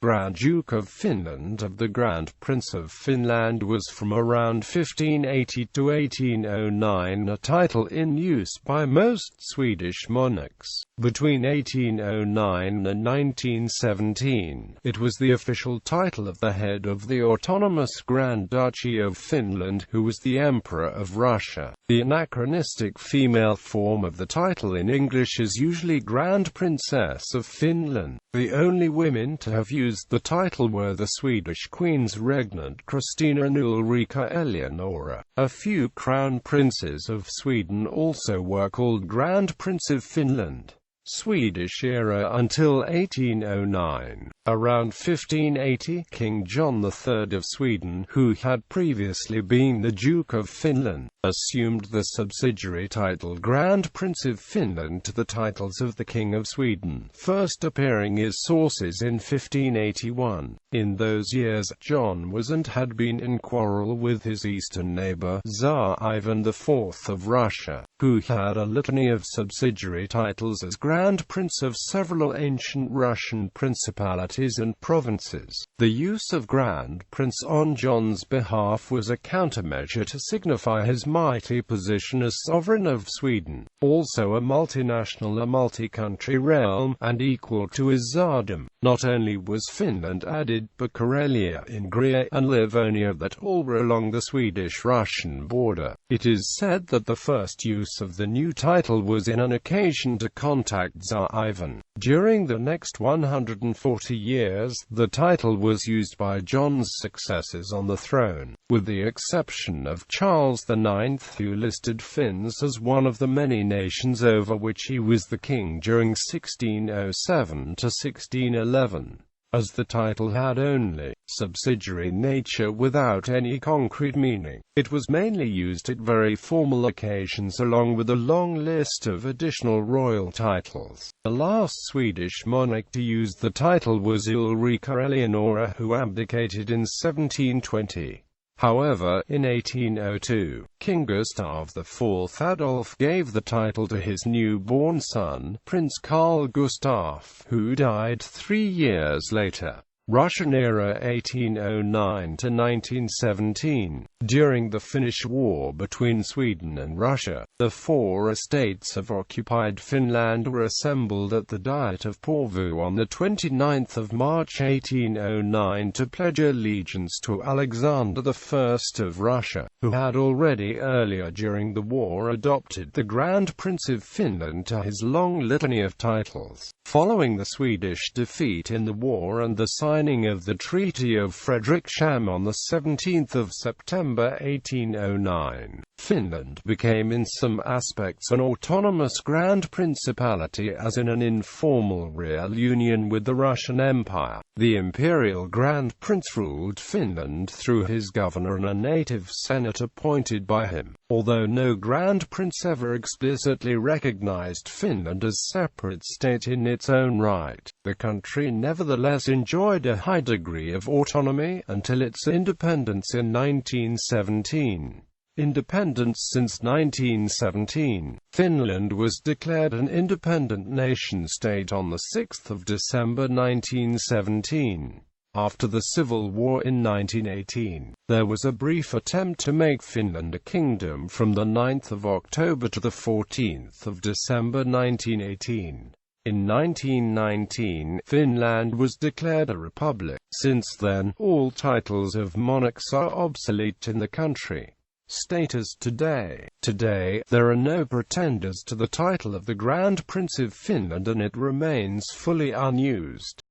Grand Duke of Finland of the Grand Prince of Finland was from around 1580 to 1809 a title in use by most Swedish monarchs. Between 1809 and 1917, it was the official title of the head of the autonomous Grand Duchy of Finland, who was the Emperor of Russia. The anachronistic female form of the title in English is usually Grand Princess of Finland. The only women to have used the title were the Swedish Queens regnant Christina and Ulrika Eleonora. A few crown princes of Sweden also were called Grand Prince of Finland. Swedish era until 1809. Around 1580, King John III of Sweden, who had previously been the Duke of Finland, assumed the subsidiary title Grand Prince of Finland to the titles of the King of Sweden, first appearing as sources in 1581. In those years, John was and had been in quarrel with his eastern neighbor, Tsar Ivan IV of Russia, who had a litany of subsidiary titles as Grand Prince of several ancient Russian principalities and provinces. The use of Grand Prince on John's behalf was a countermeasure to signify his mighty position as sovereign of Sweden, also a multinational, a multi-country realm, and equal to his tsardom. Not only was Finland added, but Karelia, Ingria, and Livonia that all were along the Swedish-Russian border. It is said that the first use of the new title was in an occasion to contact Tsar Ivan. During the next 140 years, the title was used by John's successors on the throne, with the exception of Charles IX, who listed Finns as one of the many nations over which he was the king during 1607 to 1611. As the title had only subsidiary nature without any concrete meaning, it was mainly used at very formal occasions along with a long list of additional royal titles. The last Swedish monarch to use the title was Ulrika Eleonora, who abdicated in 1720. However, in 1802, King Gustav IV Adolf gave the title to his newborn son, Prince Carl Gustaf, who died 3 years later. Russian era 1809 to 1917. During the Finnish War between Sweden and Russia, the 4 estates of occupied Finland were assembled at the Diet of Porvoo on 29 March 1809 to pledge allegiance to Alexander I of Russia, who had already earlier during the war adopted the Grand Prince of Finland to his long litany of titles. Following the Swedish defeat in the war and the signing of the Treaty of Fredriksham on 17 September 1809, Finland became in some aspects an autonomous Grand Principality, as in an informal real union with the Russian Empire. The imperial Grand Prince ruled Finland through his governor and a native senate appointed by him. Although no Grand Prince ever explicitly recognized Finland as separate state in its own right, the country nevertheless enjoyed a high degree of autonomy until its independence in 1917. Independence since 1917. Finland was declared an independent nation-state on 6 December 1917. After the Civil War in 1918, there was a brief attempt to make Finland a kingdom from 9 October to 14 December 1918. In 1919, Finland was declared a republic. Since then, all titles of monarchs are obsolete in the country. Status today. Today, there are no pretenders to the title of the Grand Prince of Finland and it remains fully unused.